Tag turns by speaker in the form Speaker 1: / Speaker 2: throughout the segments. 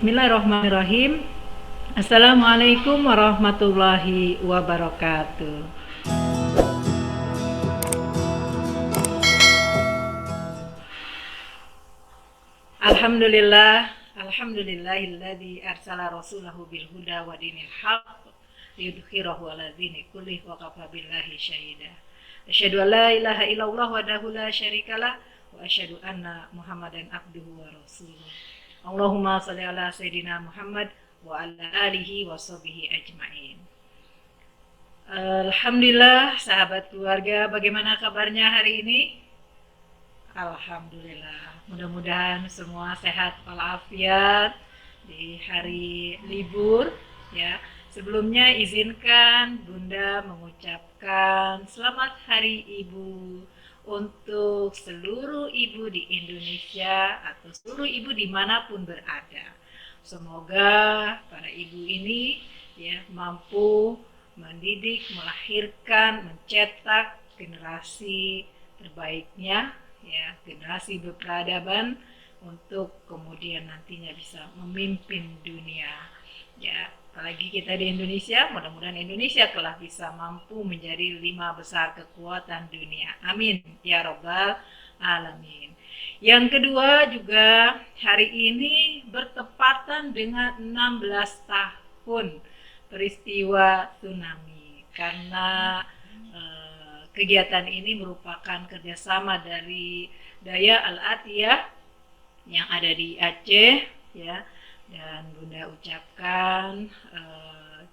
Speaker 1: Bismillahirrahmanirrahim. Assalamualaikum warahmatullahi wabarakatuh. Alhamdulillahilladzi arsala rasulahu bil huda wa dinil haqq liyudhhirahu 'ala dini kullih wa kafa billahi syahida. Asyhadu an la ilaha illallah wahdahu la syarikalah wa asyhadu anna Muhammadan abduhu wa rasuluh. Allahumma shalli ala sayyidina Muhammad wa ala alihi wa sahbihi ajmain. Alhamdulillah, sahabat keluarga, bagaimana kabarnya hari ini? Alhamdulillah, mudah-mudahan semua sehat walafiat di hari libur ya. Sebelumnya izinkan Bunda mengucapkan selamat Hari Ibu untuk seluruh ibu di Indonesia atau seluruh ibu dimanapun berada. Semoga para ibu ini ya mampu mendidik, melahirkan, mencetak generasi terbaiknya ya, generasi berperadaban untuk kemudian nantinya bisa memimpin dunia ya. Apalagi kita di Indonesia, mudah-mudahan Indonesia telah bisa mampu menjadi 5 besar kekuatan dunia. Amin ya robbal alamin. Yang kedua juga hari ini bertepatan dengan 16 tahun peristiwa tsunami, karena kegiatan ini merupakan kerjasama dari Daya Al-Atiyah yang ada di Aceh ya, dan Bunda ucapkan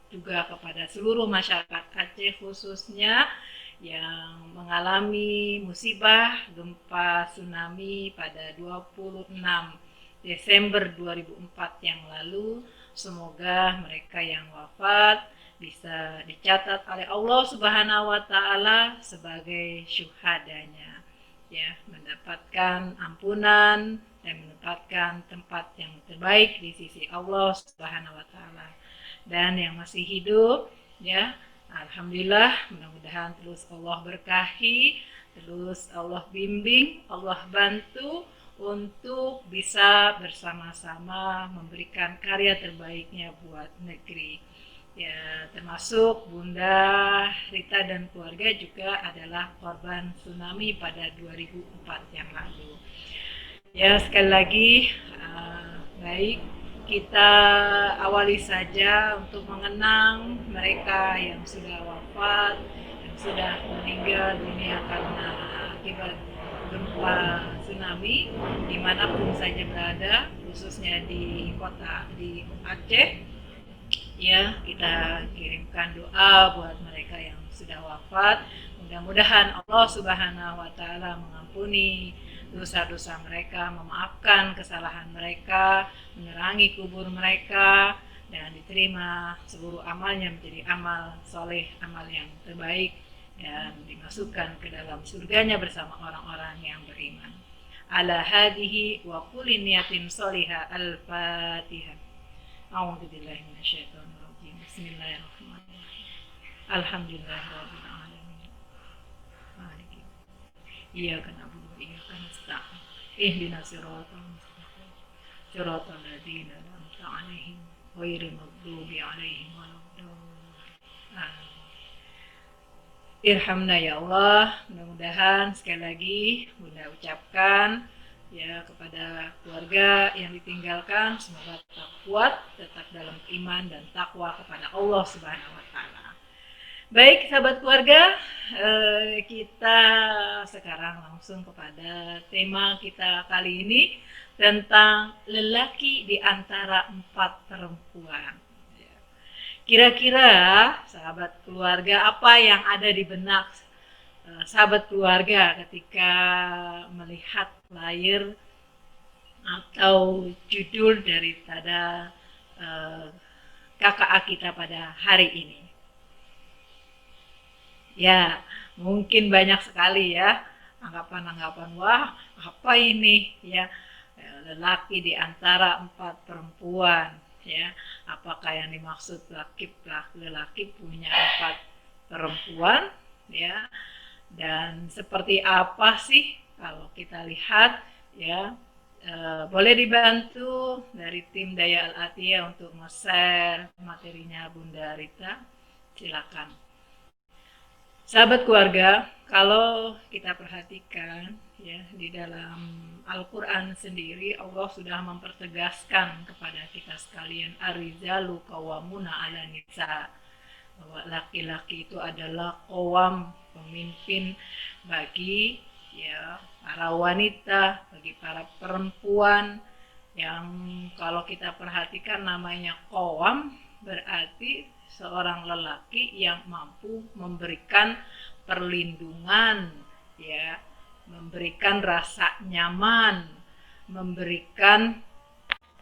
Speaker 1: juga kepada seluruh masyarakat Aceh khususnya yang mengalami musibah gempa tsunami pada 26 Desember 2004 yang lalu. Semoga mereka yang wafat bisa dicatat oleh Allah Subhanahu wa taala sebagai syuhadanya ya, mendapatkan ampunan dan mendapatkan tempat yang terbaik di sisi Allah Subhanahu wa taala. Dan yang masih hidup ya, alhamdulillah, mudah-mudahan terus Allah berkahi, terus Allah bimbing, Allah bantu untuk bisa bersama-sama memberikan karya terbaiknya buat negeri. Ya, termasuk Bunda Rita dan keluarga juga adalah korban tsunami pada 2004 yang lalu. Ya, sekali lagi baik kita awali saja untuk mengenang mereka yang sudah wafat, yang sudah meninggal dunia karena akibat gempa tsunami dimanapun saja berada, khususnya di kota di Aceh ya. Kita kirimkan doa buat mereka yang sudah wafat, mudah-mudahan Allah Subhanahu wa taala mengampuni dosa-dosa mereka, memaafkan kesalahan mereka, menerangi kubur mereka, dan diterima seluruh amalnya menjadi amal soleh, amal yang terbaik, dan dimasukkan ke dalam surganya bersama orang-orang yang beriman. Ala hadihi wa kulli niyatin solihah. Al-Fatihah. A'udzubillahi minasyaitonirrajim. Bismillahirrahmanirrahim. Alhamdulillahirabbil alamin. Maliki. Iyyaka na'budu wa iyyaka nasta'in. Ihdinas siratal mustaqim. Siratal ladzina an'amta 'alaihim ghairil maghdubi 'alaihim waladdallin. Amin. Irhamna ya Allah. Mudah-mudahan sekali lagi Bunda ucapkan ya kepada keluarga yang ditinggalkan, semoga tetap kuat, tetap dalam iman dan takwa kepada Allah Subhanahu wa taala. Baik sahabat keluarga, kita sekarang langsung kepada tema kita kali ini tentang lelaki di antara 4 perempuan. Kira-kira sahabat keluarga, apa yang ada di benak sahabat keluarga ketika melihat layar atau judul daripada KKA kita pada hari ini? Ya, mungkin banyak sekali ya anggapan-anggapan, wah apa ini ya, lelaki di antara 4 perempuan ya, apakah yang dimaksud lelaki punya 4 perempuan ya, dan seperti apa sih kalau kita lihat ya Boleh dibantu dari tim Daya Al-Atiyah untuk nge-share materinya Bunda Rita, silakan. Sahabat keluarga, kalau kita perhatikan ya di dalam Al-Quran sendiri Allah sudah mempertegaskan kepada kita sekalian ar-rijalu qawwamuna 'alan nisa, bahwa laki-laki itu adalah qawam, pemimpin bagi ya para wanita, bagi para perempuan yang kalau kita perhatikan namanya qawam berarti seorang lelaki yang mampu memberikan perlindungan ya, memberikan rasa nyaman, memberikan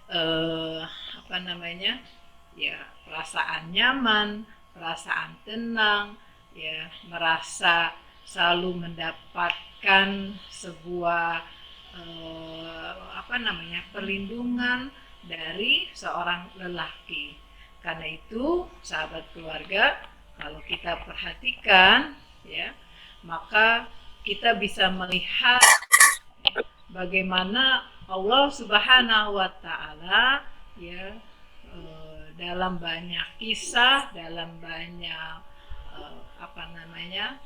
Speaker 1: apa namanya ya perasaan nyaman, perasaan tenang, ya merasa selalu mendapatkan sebuah apa namanya perlindungan dari seorang lelaki. Karena itu, sahabat keluarga, kalau kita perhatikan, ya, maka kita bisa melihat bagaimana Allah Subhanahu wa Ta'ala, ya, dalam banyak kisah, dalam banyak apa namanya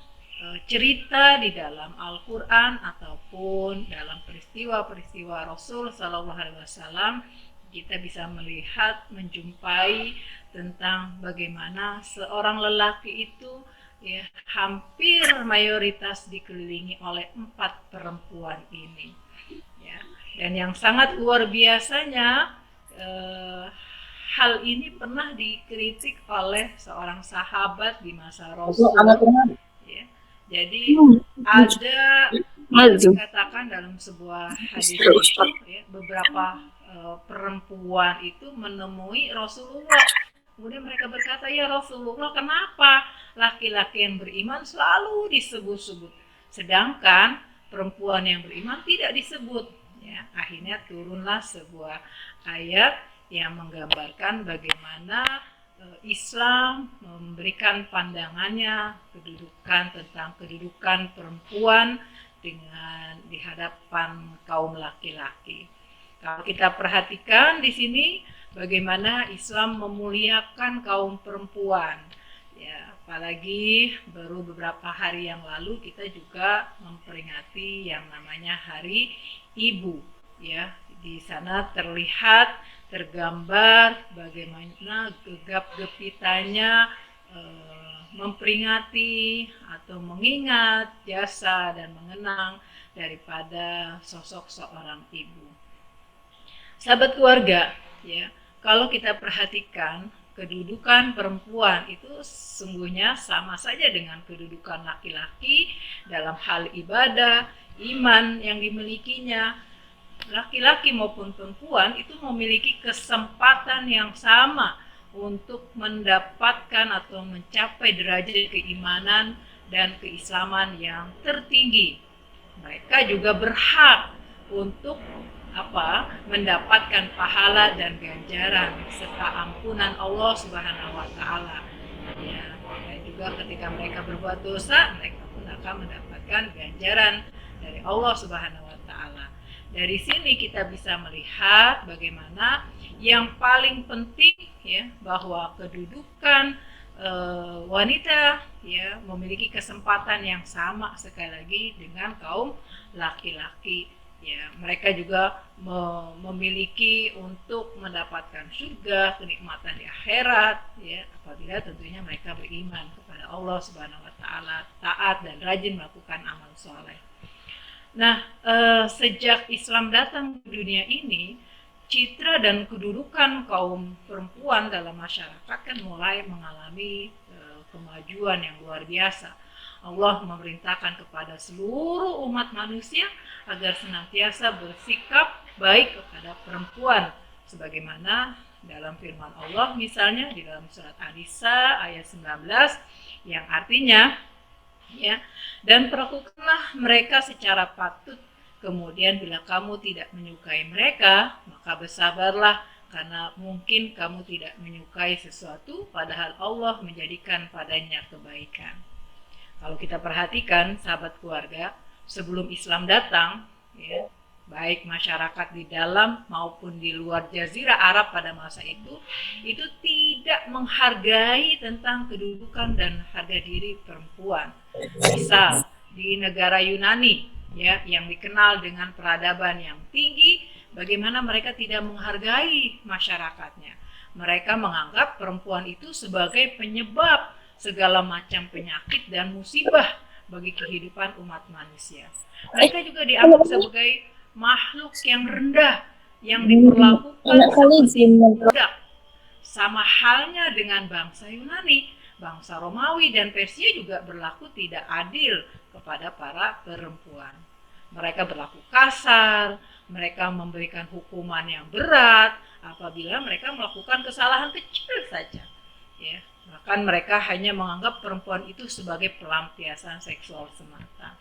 Speaker 1: cerita di dalam Al-Quran ataupun dalam peristiwa-peristiwa Rasul Sallallahu Alaihi Wasallam, kita bisa melihat, menjumpai tentang bagaimana seorang lelaki itu ya hampir mayoritas dikelilingi oleh 4 perempuan ini. Ya. Dan yang sangat luar biasanya, hal ini pernah dikritik oleh seorang sahabat di masa Rasul. Ya. Jadi ada yang dikatakan dalam sebuah hadis itu ya, beberapa perempuan itu menemui Rasulullah. Kemudian mereka berkata, ya Rasulullah, kenapa laki-laki yang beriman selalu disebut-sebut, sedangkan perempuan yang beriman tidak disebut? Ya, akhirnya turunlah sebuah ayat yang menggambarkan bagaimana Islam memberikan pandangannya tentang kedudukan perempuan dengan di hadapan kaum laki-laki. Kalau kita perhatikan di sini bagaimana Islam memuliakan kaum perempuan. Ya, apalagi baru beberapa hari yang lalu kita juga memperingati yang namanya Hari Ibu. Ya, di sana terlihat tergambar bagaimana gegap gempitanya memperingati atau mengingat jasa dan mengenang daripada sosok seorang ibu. Sahabat keluarga, ya, kalau kita perhatikan kedudukan perempuan itu sesungguhnya sama saja dengan kedudukan laki-laki dalam hal ibadah, iman yang dimilikinya. Laki-laki maupun perempuan itu memiliki kesempatan yang sama untuk mendapatkan atau mencapai derajat keimanan dan keislaman yang tertinggi. Mereka juga berhak untuk mendapatkan pahala dan ganjaran serta ampunan Allah Subhanahu wa Ta'ala. Ya, dan juga ketika mereka berbuat dosa, mereka pun akan mendapatkan ganjaran dari Allah Subhanahu wa Ta'ala. Dari sini kita bisa melihat bagaimana yang paling penting ya bahwa kedudukan wanita ya memiliki kesempatan yang sama sekali lagi dengan kaum laki-laki. Ya, mereka juga memiliki untuk mendapatkan surga, kenikmatan di akhirat ya apabila tentunya mereka beriman kepada Allah Subhanahu wa Ta'ala, taat dan rajin melakukan amal soleh. Nah, sejak Islam datang ke dunia ini, citra dan kedudukan kaum perempuan dalam masyarakat kan mulai mengalami kemajuan yang luar biasa. Allah memerintahkan kepada seluruh umat manusia agar senantiasa bersikap baik kepada perempuan, sebagaimana dalam firman Allah misalnya di dalam surat An-Nisa ayat 19 yang artinya ya, dan perlakukanlah mereka secara patut, kemudian bila kamu tidak menyukai mereka maka bersabarlah, karena mungkin kamu tidak menyukai sesuatu padahal Allah menjadikan padanya kebaikan. Kalau kita perhatikan sahabat keluarga, sebelum Islam datang ya, baik masyarakat di dalam maupun di luar Jazirah Arab pada masa itu tidak menghargai tentang kedudukan dan harga diri perempuan. Misal di negara Yunani, ya, yang dikenal dengan peradaban yang tinggi, bagaimana mereka tidak menghargai masyarakatnya. Mereka menganggap perempuan itu sebagai penyebab segala macam penyakit dan musibah bagi kehidupan umat manusia. Mereka juga dianggap sebagai makhluk yang rendah, yang diperlakukan seperti budak. Sama halnya dengan bangsa Yunani, bangsa Romawi dan Persia juga berlaku tidak adil kepada para perempuan. Mereka berlaku kasar, mereka memberikan hukuman yang berat apabila mereka melakukan kesalahan kecil saja. Ya, bahkan mereka hanya menganggap perempuan itu sebagai pelampiasan seksual semata.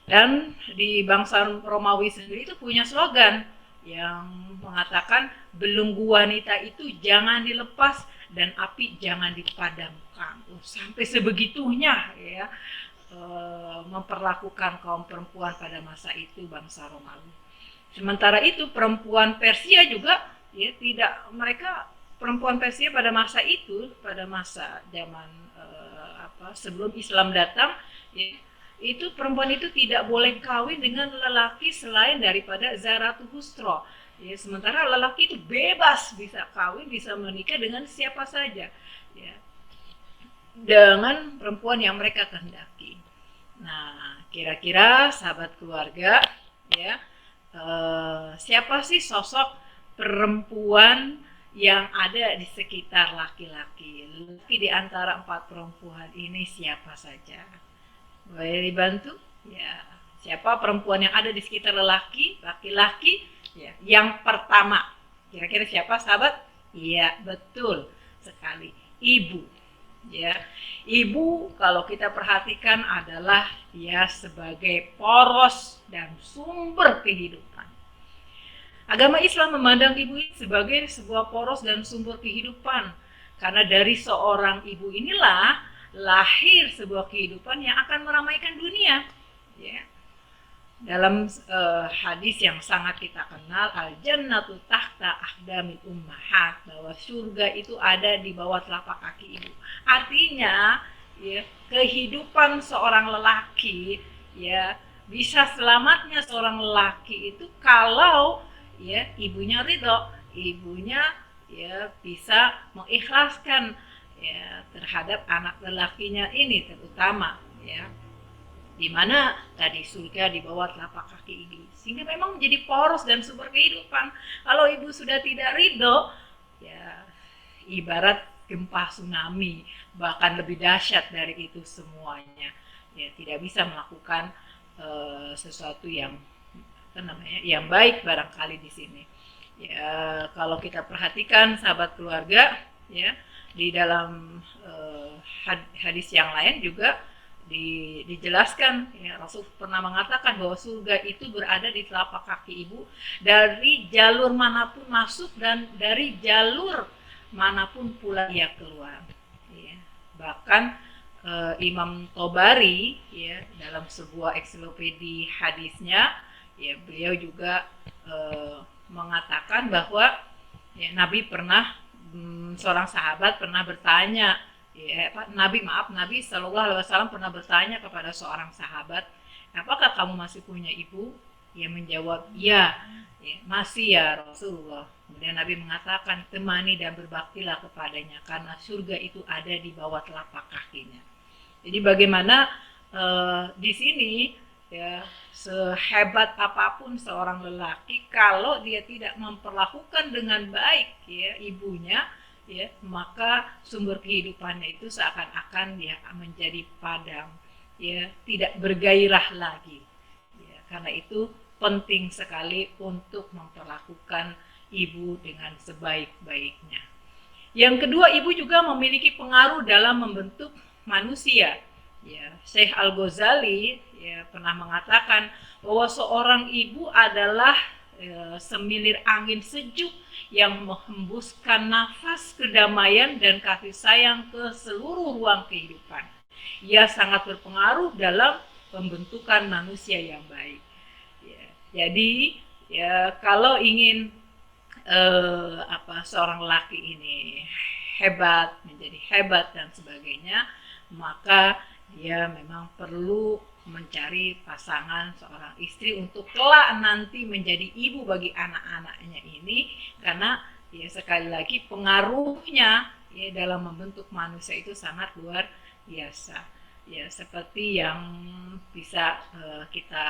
Speaker 1: Dan di bangsa Romawi sendiri itu punya slogan yang mengatakan belenggu wanita itu jangan dilepas dan api jangan dipadamkan. Sampai sebegitunya ya memperlakukan kaum perempuan pada masa itu bangsa Romawi. Sementara itu perempuan Persia juga ya tidak, mereka perempuan Persia pada masa itu, pada masa zaman sebelum Islam datang ya, itu perempuan itu tidak boleh kawin dengan lelaki selain daripada Zarathustra. Ya, sementara lelaki itu bebas bisa kawin, bisa menikah dengan siapa saja, ya, dengan perempuan yang mereka kehendaki. Nah, kira-kira sahabat keluarga, ya, siapa sih sosok perempuan yang ada di sekitar laki-laki? Di antara 4 perempuan ini siapa saja? Boleh dibantu? Ya, siapa perempuan yang ada di sekitar laki-laki? Ya, yang pertama, kira-kira siapa sahabat? Iya, betul sekali, ibu. Ya, ibu kalau kita perhatikan adalah ya sebagai poros dan sumber kehidupan. Agama Islam memandang ibu sebagai sebuah poros dan sumber kehidupan, karena dari seorang ibu inilah lahir sebuah kehidupan yang akan meramaikan dunia. Ya. Dalam hadis yang sangat kita kenal, al-jannatu tahta aqdamil ummahat, bahwa surga itu ada di bawah telapak kaki ibu. Artinya, ya, kehidupan seorang lelaki, ya, bisa selamatnya seorang lelaki itu kalau ya ibunya ridho, ibunya ya bisa mengikhlaskan ya terhadap anak lelakinya ini terutama, ya, dimana tadi surga di bawah telapak kaki ibu, sehingga memang menjadi poros dan sumber kehidupan. Kalau ibu sudah tidak ridho, ya ibarat gempa tsunami, bahkan lebih dahsyat dari itu semuanya, ya tidak bisa melakukan sesuatu yang yang baik barangkali di sini. Ya, kalau kita perhatikan sahabat keluarga, ya, di dalam hadis yang lain juga dijelaskan, ya, Rasul pernah mengatakan bahwa surga itu berada di telapak kaki ibu, dari jalur manapun masuk dan dari jalur manapun pula ia keluar. Ya. Bahkan Imam Tobari, ya, dalam sebuah ensiklopedi hadisnya, ya, beliau juga mengatakan bahwa ya, Nabi seorang sahabat pernah bertanya, ya, Nabi Shallallahu Alaihi Wasallam pernah bertanya kepada seorang sahabat, apakah kamu masih punya ibu? Ia menjawab, ya, masih ya Rasulullah. Kemudian Nabi mengatakan, temani dan berbaktilah kepadanya karena surga itu ada di bawah telapak kakinya. Jadi bagaimana di sini, ya, sehebat apapun seorang lelaki, kalau dia tidak memperlakukan dengan baik ya ibunya, ya, maka sumber kehidupannya itu seakan-akan dia menjadi padam, ya, tidak bergairah lagi. Ya, karena itu penting sekali untuk memperlakukan ibu dengan sebaik-baiknya. Yang kedua, ibu juga memiliki pengaruh dalam membentuk manusia. Ya, Syekh Al-Ghazali ya pernah mengatakan bahwa seorang ibu adalah semilir angin sejuk yang menghembuskan nafas kedamaian dan kasih sayang ke seluruh ruang kehidupan. Ia sangat berpengaruh dalam pembentukan manusia yang baik. Ya. Jadi ya kalau ingin seorang laki ini hebat, menjadi hebat dan sebagainya, maka dia memang perlu mencari pasangan seorang istri untuk kelak nanti menjadi ibu bagi anak-anaknya ini, karena ya sekali lagi pengaruhnya ya dalam membentuk manusia itu sangat luar biasa. Ya seperti yang bisa kita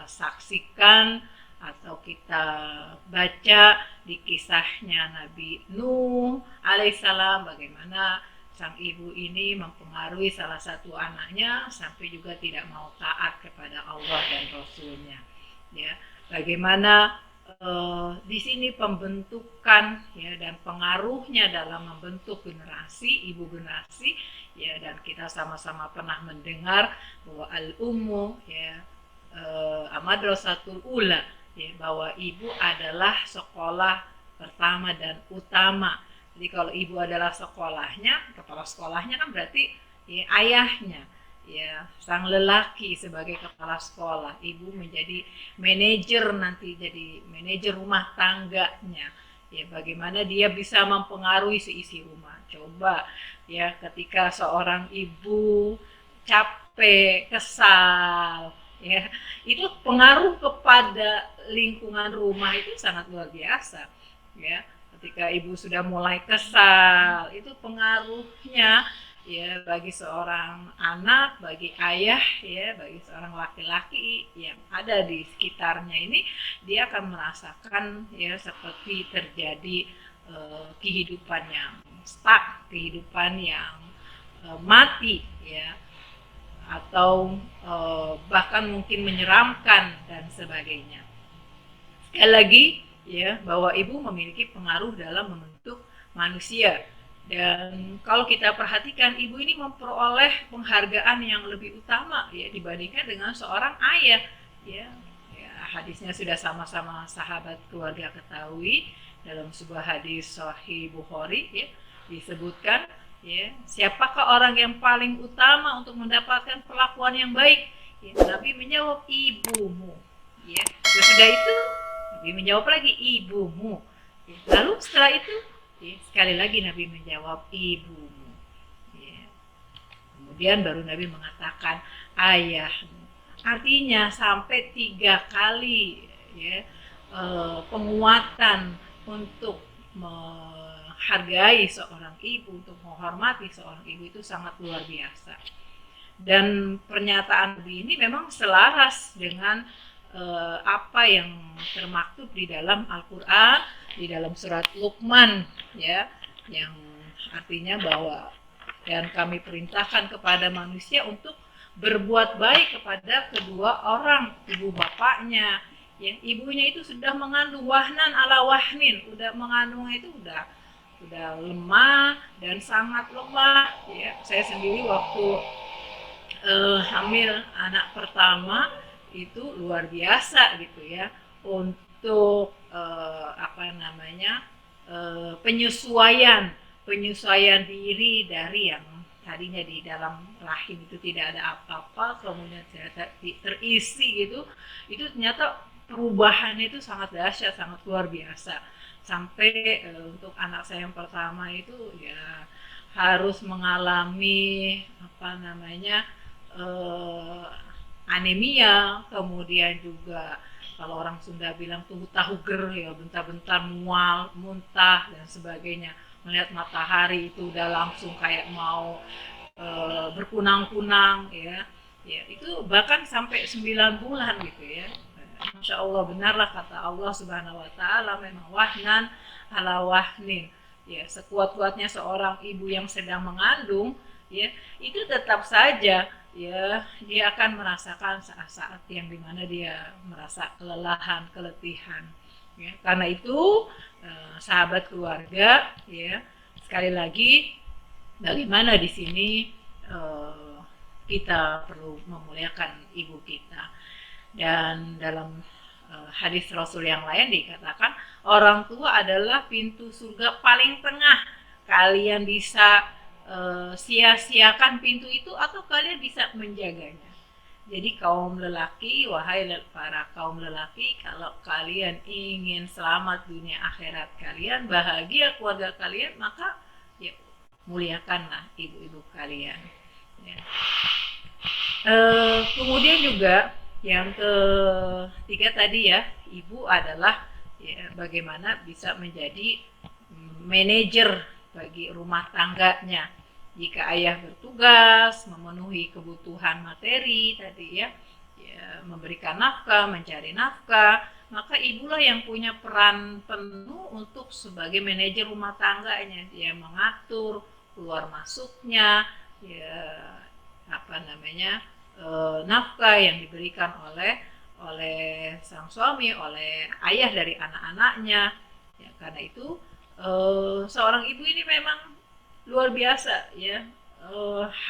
Speaker 1: saksikan atau kita baca di kisahnya Nabi Nuh alaihissalam, bagaimana sang ibu ini mempengaruhi salah satu anaknya sampai juga tidak mau taat kepada Allah dan Rasulnya. Ya, bagaimana di sini pembentukan ya dan pengaruhnya dalam membentuk generasi, ibu generasi ya, dan kita sama-sama pernah mendengar bahwa al-ummu ya madrasatul ula ya, bahwa ibu adalah sekolah pertama dan utama. Jadi kalau ibu adalah sekolahnya, kepala sekolahnya kan berarti ya, ayahnya ya, sang lelaki sebagai kepala sekolah, ibu menjadi manajer, nanti jadi manajer rumah tangganya ya, bagaimana dia bisa mempengaruhi seisi rumah. Coba ya, ketika seorang ibu capek, kesal ya, itu pengaruh kepada lingkungan rumah itu sangat luar biasa ya. Ketika ibu sudah mulai kesal, itu pengaruhnya ya bagi seorang anak, bagi ayah ya, bagi seorang laki-laki yang ada di sekitarnya ini, dia akan merasakan ya seperti terjadi kehidupan yang stuck, kehidupan yang mati ya, atau bahkan mungkin menyeramkan dan sebagainya. Sekali lagi ya, bahwa ibu memiliki pengaruh dalam membentuk manusia, dan kalau kita perhatikan, ibu ini memperoleh penghargaan yang lebih utama ya dibandingkan dengan seorang ayah ya. Ya, hadisnya sudah sama-sama sahabat keluarga ketahui. Dalam sebuah hadis Sahih Bukhari ya, disebutkan ya, siapakah orang yang paling utama untuk mendapatkan perlakuan yang baik ya, Nabi menjawab ibumu ya. Sesudah itu Nabi menjawab lagi ibumu ya. Lalu setelah itu ya, sekali lagi Nabi menjawab ibumu ya. Kemudian baru Nabi mengatakan ayahmu. Artinya sampai 3 kali ya penguatan untuk menghargai seorang ibu, untuk menghormati seorang ibu, itu sangat luar biasa. Dan pernyataan Nabi ini memang selaras dengan apa yang termaktub di dalam Al-Quran, di dalam surat Luqman ya, yang artinya bahwa dan kami perintahkan kepada manusia untuk berbuat baik kepada kedua orang, ibu bapaknya. Yang ibunya itu sudah mengandung wahnan ala wahnin, udah mengandungnya itu udah lemah dan sangat lemah ya. Saya sendiri waktu hamil anak pertama itu luar biasa gitu ya, untuk penyesuaian diri dari yang tadinya di dalam rahim itu tidak ada apa-apa, kemudian terisi gitu, itu ternyata perubahannya itu sangat dahsyat, sangat luar biasa. Sampai untuk anak saya yang pertama itu ya harus mengalami anemia, kemudian juga kalau orang Sunda bilang tuh tahuger ya, bentar-bentar mual, muntah dan sebagainya. Melihat matahari itu udah langsung kayak mau berkunang-kunang ya. Ya, itu bahkan sampai 9 bulan gitu ya. Masya Allah, benarlah kata Allah Subhanahu wa Ta'ala, memang wahnan ala wahnin. Ya, sekuat-kuatnya seorang ibu yang sedang mengandung, ya, itu tetap saja ya dia akan merasakan saat-saat yang dimana dia merasa kelelahan, keletihan. Ya, karena itu sahabat keluarga, ya, sekali lagi bagaimana di sini kita perlu memuliakan ibu kita. Dan dalam hadis Rasul yang lain dikatakan orang tua adalah pintu surga paling tengah. Kalian bisa sia-siakan pintu itu atau kalian bisa menjaganya. Jadi kaum lelaki, wahai para kaum lelaki, kalau kalian ingin selamat dunia akhirat kalian, bahagia keluarga kalian, maka ya muliakanlah ibu-ibu kalian. Ya. Kemudian juga yang ketiga tadi ya, ibu adalah ya, bagaimana bisa menjadi manajer bagi rumah tangganya. Jika ayah bertugas memenuhi kebutuhan materi tadi ya, ya memberikan nafkah, mencari nafkah, maka ibulah yang punya peran penuh untuk sebagai manajer rumah tangganya. Dia mengatur keluar masuknya, ya apa namanya nafkah yang diberikan oleh sang suami, oleh ayah dari anak-anaknya. Ya, karena itu seorang ibu ini memang luar biasa ya.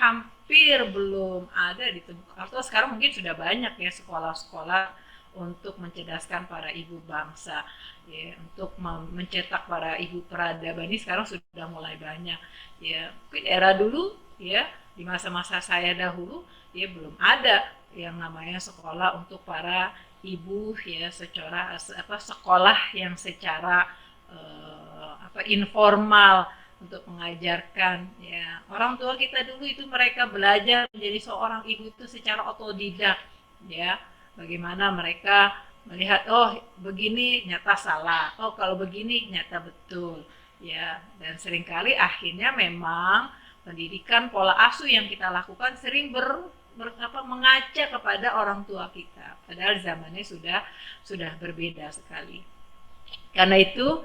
Speaker 1: Hampir belum ada ditemukan, atau sekarang mungkin sudah banyak ya sekolah-sekolah untuk mencerdaskan para ibu bangsa ya, untuk mencetak para ibu peradaban ini sekarang sudah mulai banyak ya. Mungkin era dulu ya, di masa-masa saya dahulu ya belum ada yang namanya sekolah untuk para ibu ya, secara sekolah yang secara informal untuk mengajarkan ya. Orang tua kita dulu itu mereka belajar menjadi seorang ibu itu secara otodidak ya. Bagaimana mereka melihat oh begini nyata salah, oh kalau begini nyata betul ya. Dan seringkali akhirnya memang pendidikan pola asuh yang kita lakukan sering mengaca kepada orang tua kita, padahal zamannya sudah berbeda sekali. Karena itu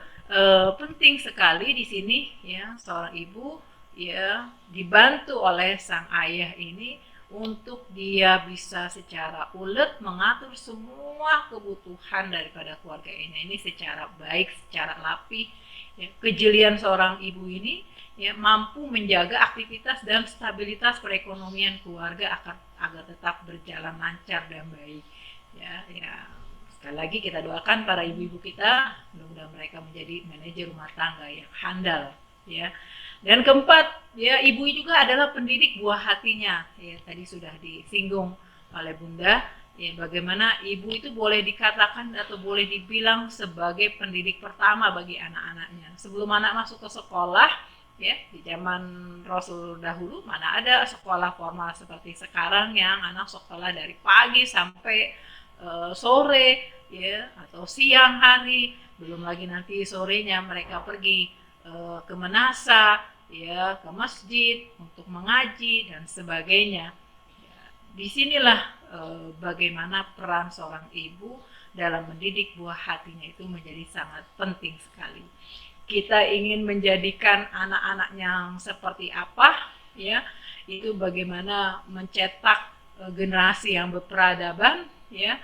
Speaker 1: penting sekali di sini ya seorang ibu ya dibantu oleh sang ayah ini untuk dia bisa secara ulet mengatur semua kebutuhan daripada keluarga ini secara baik, secara rapi. Ya, kejelian seorang ibu ini ya mampu menjaga aktivitas dan stabilitas perekonomian keluarga agar tetap berjalan lancar dan baik. Ya, sekali lagi kita doakan para ibu-ibu kita, mudah-mudahan mereka menjadi manajer rumah tangga yang handal ya. Dan keempat, ya ibu juga adalah pendidik buah hatinya. Ya, tadi sudah disinggung oleh Bunda, ya bagaimana ibu itu boleh dikatakan atau boleh dibilang sebagai pendidik pertama bagi anak-anaknya. Sebelum anak masuk ke sekolah, ya di zaman Rasul dahulu mana ada sekolah formal seperti sekarang yang anak sekolah dari pagi sampai sore ya, atau siang hari, belum lagi nanti sorenya mereka pergi ke menasa ya, ke masjid untuk mengaji dan sebagainya. Ya, disinilah bagaimana peran seorang ibu dalam mendidik buah hatinya itu menjadi sangat penting sekali. Kita ingin menjadikan anak-anak yang seperti apa ya, itu bagaimana mencetak generasi yang berperadaban ya,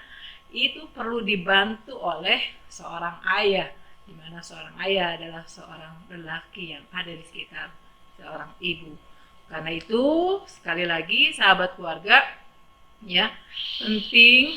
Speaker 1: itu perlu dibantu oleh seorang ayah, di mana seorang ayah adalah seorang lelaki yang ada di sekitar seorang ibu. Karena itu sekali lagi sahabat keluarga ya, penting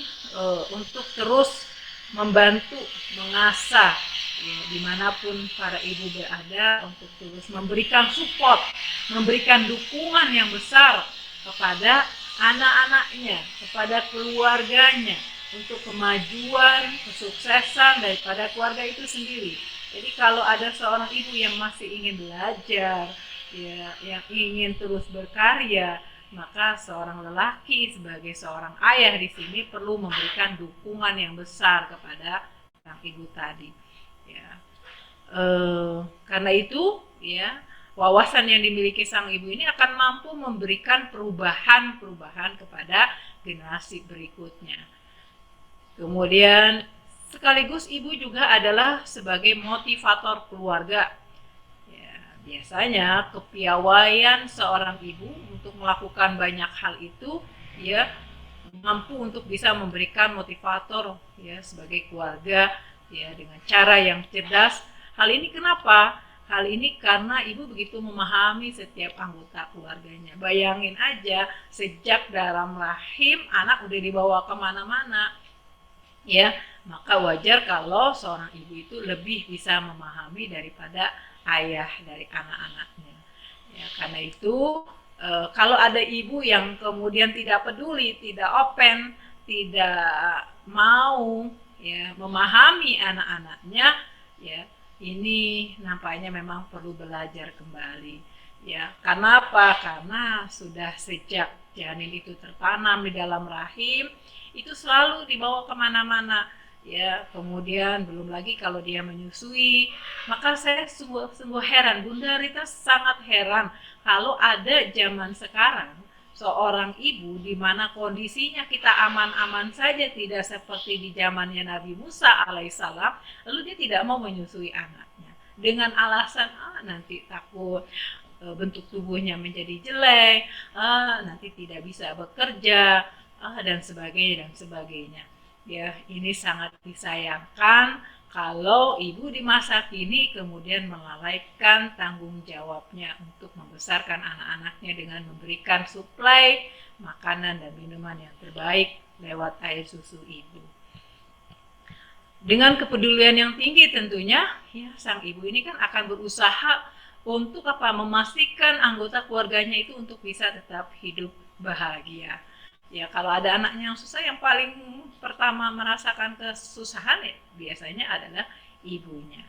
Speaker 1: untuk terus membantu mengasah ya, dimanapun para ibu berada, untuk terus memberikan support, memberikan dukungan yang besar kepada anak-anaknya, kepada keluarganya, untuk kemajuan, kesuksesan daripada keluarga itu sendiri. Jadi kalau ada seorang ibu yang masih ingin belajar, ya, yang ingin terus berkarya, maka seorang lelaki sebagai seorang ayah di sini perlu memberikan dukungan yang besar kepada sang ibu tadi. Ya. Karena itu, ya wawasan yang dimiliki sang ibu ini akan mampu memberikan perubahan kepada generasi berikutnya. Kemudian sekaligus ibu juga adalah sebagai motivator keluarga. Ya, biasanya kepiawaian seorang ibu untuk melakukan banyak hal itu ya mampu untuk bisa memberikan motivator ya sebagai keluarga ya dengan cara yang cerdas. Hal ini kenapa? Hal ini karena ibu begitu memahami setiap anggota keluarganya. Bayangin aja, sejak dalam rahim anak udah dibawa kemana-mana ya, maka wajar kalau seorang ibu itu lebih bisa memahami daripada ayah dari anak-anaknya ya. Karena itu Kalau ada ibu yang kemudian tidak peduli, tidak open, tidak mau ya memahami anak-anaknya, ya ini nampaknya memang perlu belajar kembali. Ya, karena apa? Karena sudah sejak janin itu tertanam di dalam rahim, itu selalu dibawa kemana-mana. Ya, kemudian belum lagi kalau dia menyusui, maka saya sungguh heran, Bunda Rita sangat heran kalau ada zaman sekarang seorang ibu di mana kondisinya kita aman-aman saja, tidak seperti di zamannya Nabi Musa alaihissalam, lalu dia tidak mau menyusui anaknya dengan alasan nanti takut bentuk tubuhnya menjadi jelek, nanti tidak bisa bekerja, dan sebagainya. Ya, ini sangat disayangkan kalau ibu di masa kini kemudian melalaikan tanggung jawabnya untuk membesarkan anak-anaknya dengan memberikan suplai makanan dan minuman yang terbaik lewat air susu ibu. Dengan kepedulian yang tinggi tentunya, ya sang ibu ini kan akan berusaha untuk memastikan anggota keluarganya itu untuk bisa tetap hidup bahagia. Ya, kalau ada anaknya yang susah, yang paling pertama merasakan kesusahan ya biasanya adalah ibunya.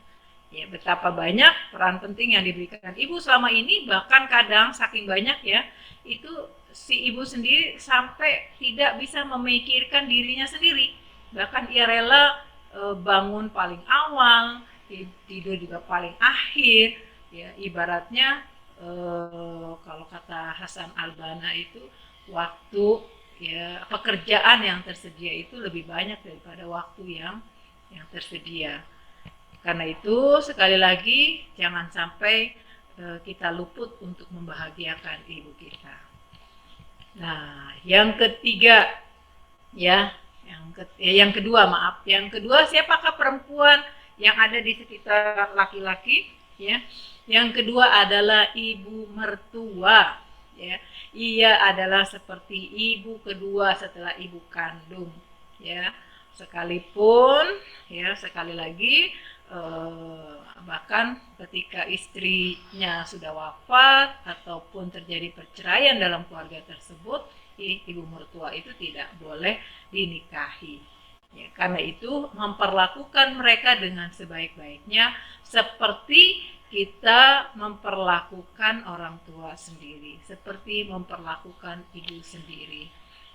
Speaker 1: Ya, betapa banyak peran penting yang diberikan ibu selama ini, bahkan kadang saking banyak ya, itu si ibu sendiri sampai tidak bisa memikirkan dirinya sendiri. Bahkan ia rela bangun paling awal, tidur juga paling akhir, ya ibaratnya kalau kata Hasan Albana itu waktu ya pekerjaan yang tersedia itu lebih banyak daripada waktu yang tersedia. Karena itu sekali lagi jangan sampai kita luput untuk membahagiakan ibu kita. Nah, yang ketiga ya, yang kedua siapakah perempuan yang ada di sekitar laki-laki ya? Yang kedua adalah ibu mertua ya. Ia adalah seperti ibu kedua setelah ibu kandung ya, sekalipun ya sekali lagi bahkan ketika istrinya sudah wafat ataupun terjadi perceraian dalam keluarga tersebut, ibu mertua itu tidak boleh dinikahi ya, karena itu memperlakukan mereka dengan sebaik-baiknya seperti kita memperlakukan orang tua sendiri, seperti memperlakukan ibu sendiri.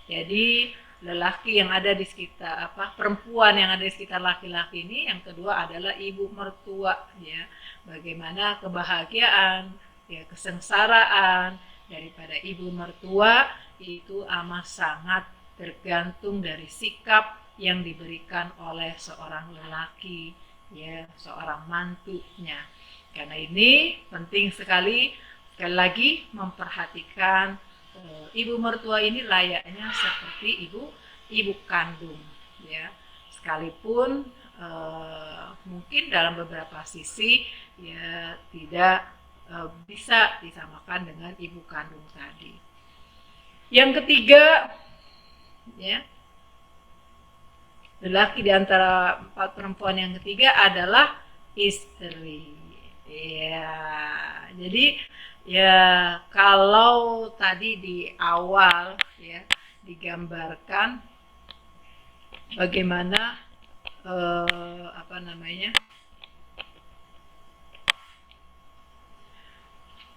Speaker 1: Jadi lelaki yang ada di sekitar perempuan yang ada di sekitar laki-laki ini, yang kedua adalah ibu mertua ya. Bagaimana kebahagiaan ya, kesengsaraan daripada ibu mertua itu amat sangat tergantung dari sikap yang diberikan oleh seorang lelaki ya, seorang mantunya. Karena ini penting sekali lagi memperhatikan ibu mertua ini layaknya seperti ibu kandung ya, sekalipun mungkin dalam beberapa sisi ya tidak bisa disamakan dengan ibu kandung tadi. Yang ketiga ya, lelaki di antara 4 perempuan yang ketiga adalah istri. Ya, jadi ya kalau tadi di awal ya digambarkan bagaimana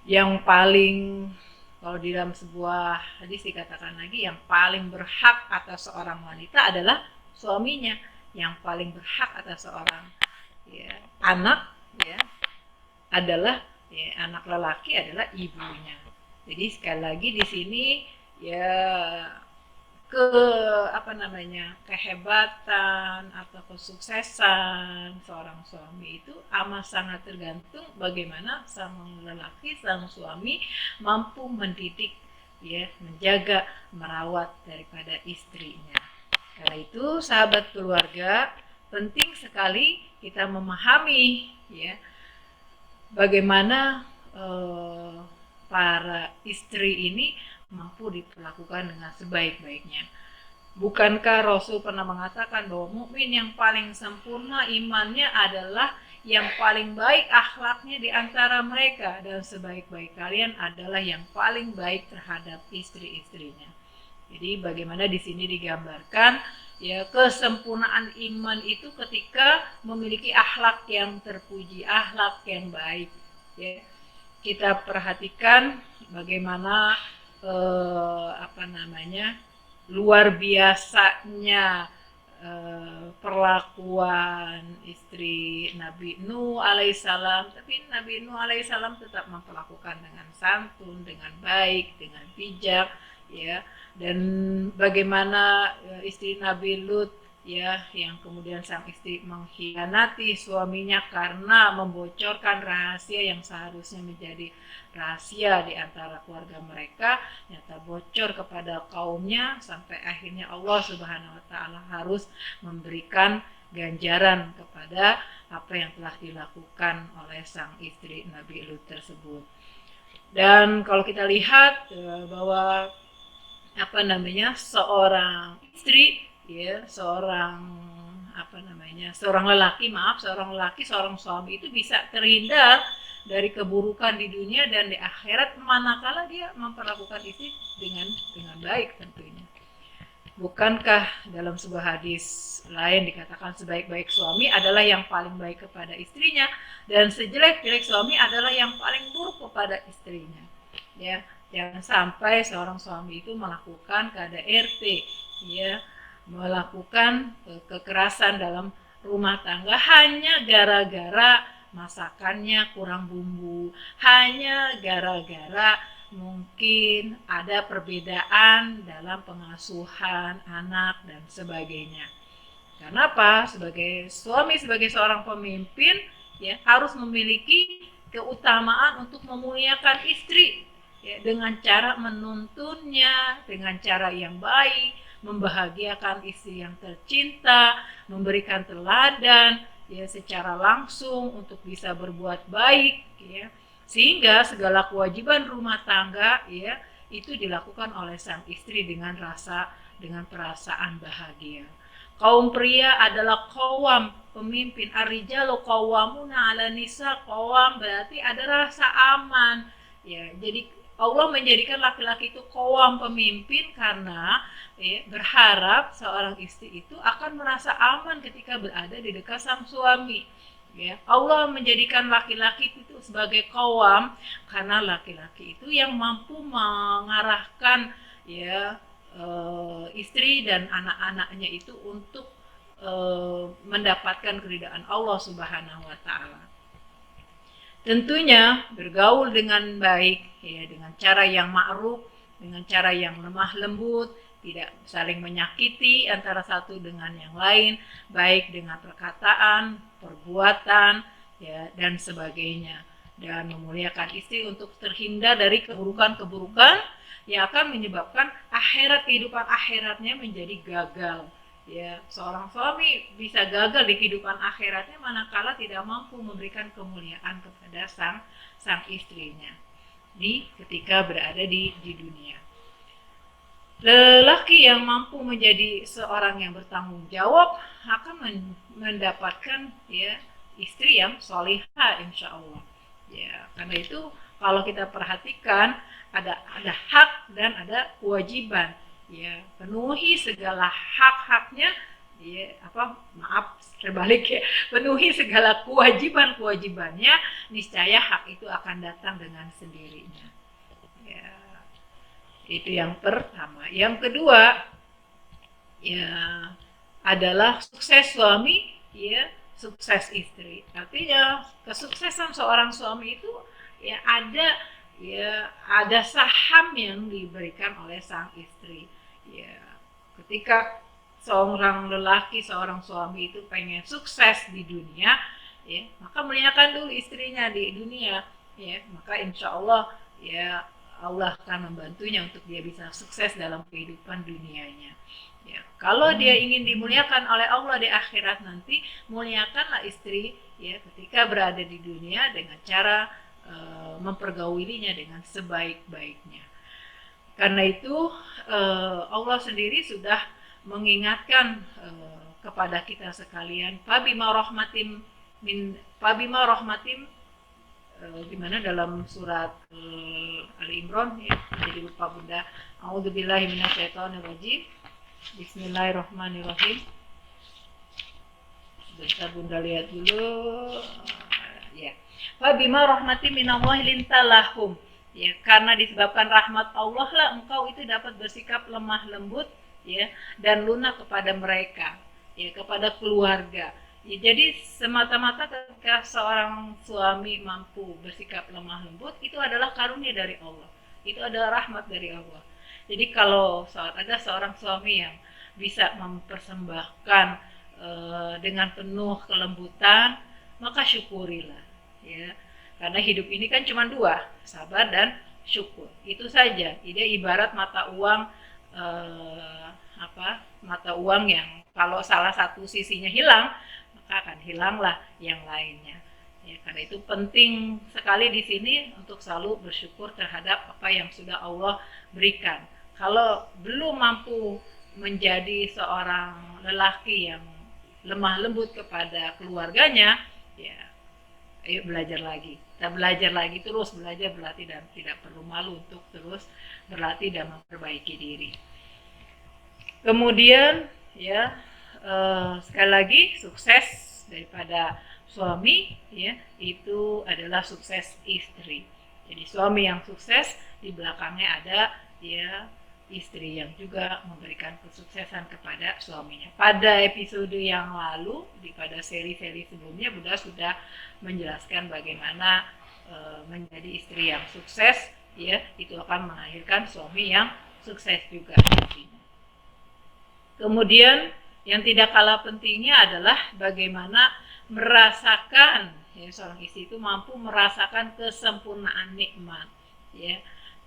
Speaker 1: yang paling, kalau di dalam sebuah hadis dikatakan lagi, yang paling berhak atas seorang wanita adalah suaminya, yang paling berhak atas seorang ya anak ya adalah ya, anak lelaki adalah ibunya. Jadi sekali lagi di sini ya kehebatan atau kesuksesan seorang suami itu amat sangat tergantung bagaimana sang lelaki, sang suami mampu mendidik ya, menjaga, merawat daripada istrinya. Karena itu sahabat keluarga, penting sekali kita memahami ya bagaimana para istri ini mampu diperlakukan dengan sebaik-baiknya. Bukankah Rasul pernah mengatakan bahwa mukmin yang paling sempurna imannya adalah yang paling baik akhlaknya di antara mereka, dan sebaik-baik kalian adalah yang paling baik terhadap istri-istrinya. Jadi bagaimana di sini digambarkan ya kesempurnaan iman itu ketika memiliki akhlak yang terpuji, akhlak yang baik. Ya, kita perhatikan bagaimana luar biasanya perlakuan istri Nabi Nuh alaihissalam, tapi Nabi Nuh alaihissalam tetap memperlakukan dengan santun, dengan baik, dengan bijak, ya. Dan bagaimana istri Nabi Lut, ya, yang kemudian sang istri mengkhianati suaminya karena membocorkan rahasia yang seharusnya menjadi rahasia di antara keluarga mereka, nyata bocor kepada kaumnya, sampai akhirnya Allah Subhanahu wa taala harus memberikan ganjaran kepada apa yang telah dilakukan oleh sang istri Nabi Lut tersebut. Dan kalau kita lihat bahwa seorang istri, ya, seorang lelaki, seorang suami itu bisa terhindar dari keburukan di dunia dan di akhirat manakala dia memperlakukan istri dengan baik tentunya. Bukankah dalam sebuah hadis lain dikatakan sebaik-baik suami adalah yang paling baik kepada istrinya, dan sejelek-jelek suami adalah yang paling buruk kepada istrinya. Ya, jangan sampai seorang suami itu melakukan KDRT, ya, melakukan kekerasan dalam rumah tangga hanya gara-gara masakannya kurang bumbu, hanya gara-gara mungkin ada perbedaan dalam pengasuhan anak dan sebagainya. Kenapa? Sebagai suami, sebagai seorang pemimpin, ya, harus memiliki keutamaan untuk memuliakan istri, ya, dengan cara menuntunnya dengan cara yang baik, membahagiakan istri yang tercinta, memberikan teladan, ya, secara langsung untuk bisa berbuat baik, ya, sehingga segala kewajiban rumah tangga, ya, itu dilakukan oleh sang istri dengan perasaan bahagia. Kaum pria adalah qawwam, pemimpin. Ar-rijalu qawwamuna 'ala nisa, qawwam berarti ada rasa aman. Ya, jadi Allah menjadikan laki-laki itu qawwam, pemimpin, karena berharap seorang istri itu akan merasa aman ketika berada di dekat sang suami. Ya, Allah menjadikan laki-laki itu sebagai qawwam karena laki-laki itu yang mampu mengarahkan, ya, istri dan anak-anaknya itu untuk mendapatkan keridhaan Allah Subhanahu wa taala. Tentunya bergaul dengan baik, ya, dengan cara yang ma'ruf, dengan cara yang lemah lembut, tidak saling menyakiti antara satu dengan yang lain, baik dengan perkataan, perbuatan, ya, dan sebagainya, dan memuliakan istri untuk terhindar dari keburukan-keburukan yang akan menyebabkan kehidupan akhiratnya menjadi gagal. Ya, seorang suami bisa gagal di kehidupan akhiratnya manakala tidak mampu memberikan kemuliaan kepada sang istrinya ketika berada di dunia. Lelaki yang mampu menjadi seorang yang bertanggung jawab akan mendapatkan, ya, istri yang solihah insya Allah. Ya, karena itu kalau kita perhatikan ada hak dan ada kewajiban. Ya, penuhi segala hak-haknya, ya, terbalik, ya, penuhi segala kewajibannya, niscaya hak itu akan datang dengan sendirinya. Ya, itu yang pertama. Yang kedua, ya, adalah sukses suami, ya, sukses istri. Artinya kesuksesan seorang suami itu, ya, ada saham yang diberikan oleh sang istri. Ya, ketika seorang lelaki, seorang suami itu pengen sukses di dunia, ya, maka muliakan dulu istrinya di dunia, ya, maka insya Allah, ya, Allah akan membantunya untuk dia bisa sukses dalam kehidupan dunianya. Ya, kalau dia ingin dimuliakan oleh Allah di akhirat nanti, muliakanlah istri, ya, ketika berada di dunia dengan cara mempergaulinya dengan sebaik-baiknya. Karena itu Allah sendiri sudah mengingatkan kepada kita sekalian, fabima rahmatin Fabima rahmatim, di mana dalam surat Ali Imran ya, jadi lupa Bunda. A'udzubillahi minasyaitonirrajim. Bismillahirrahmanirrahim. Bentar Bunda lihat dulu. Ya. Fabima rahmatim minallahi lintalahum. Ya, karena disebabkan rahmat Allah lah engkau itu dapat bersikap lemah lembut ya dan lunak kepada mereka, ya kepada keluarga. Ya, jadi semata-mata ketika seorang suami mampu bersikap lemah lembut itu adalah karunia dari Allah. Itu adalah rahmat dari Allah. Jadi kalau ada seorang suami yang bisa mempersembahkan dengan penuh kelembutan, maka syukurilah ya. Karena hidup ini kan cuma dua, sabar dan syukur. Itu saja. Dia ibarat mata uang mata uang yang kalau salah satu sisinya hilang, maka akan hilanglah yang lainnya. Ya, karena itu penting sekali di sini untuk selalu bersyukur terhadap apa yang sudah Allah berikan. Kalau belum mampu menjadi seorang lelaki yang lemah lembut kepada keluarganya, ya ayo belajar lagi. Kita belajar lagi, terus belajar, berlatih, dan tidak perlu malu untuk terus berlatih dan memperbaiki diri. Kemudian ya sekali lagi sukses daripada suami ya itu adalah sukses istri. Jadi suami yang sukses di belakangnya ada ya istri yang juga memberikan kesuksesan kepada suaminya. Pada episode yang lalu, pada seri-seri sebelumnya, Bunda sudah menjelaskan bagaimana menjadi istri yang sukses, ya itu akan melahirkan suami yang sukses juga nantinya. Kemudian yang tidak kalah pentingnya adalah bagaimana merasakan, ya seorang istri itu mampu merasakan kesempurnaan nikmat, ya.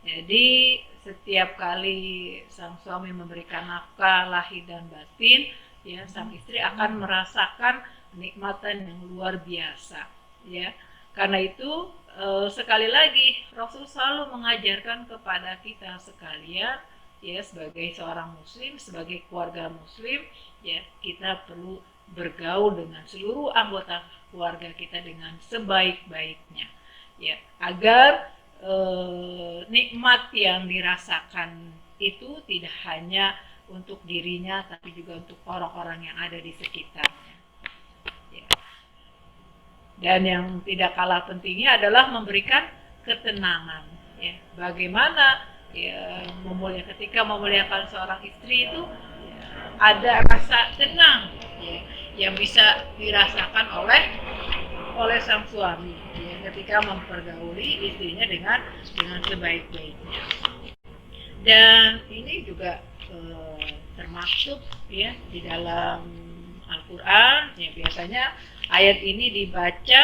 Speaker 1: Jadi setiap kali sang suami memberikan nafkah lahir dan batin, ya sang istri akan merasakan kenikmatan yang luar biasa, ya. Karena itu sekali lagi Rasul selalu mengajarkan kepada kita sekalian, ya sebagai seorang muslim, sebagai keluarga muslim, ya kita perlu bergaul dengan seluruh anggota keluarga kita dengan sebaik-baiknya, ya agar nikmat yang dirasakan itu tidak hanya untuk dirinya tapi juga untuk orang-orang yang ada di sekitarnya, ya. Dan yang tidak kalah pentingnya adalah memberikan ketenangan, ya. Bagaimana ya ketika memuliakan seorang istri itu ya, ada rasa tenang ya, yang bisa dirasakan oleh sang suami ya, ketika mempergauli istrinya dengan sebaik-baiknya. Dan ini juga termasuk ya di dalam Al-Quran ya, biasanya ayat ini dibaca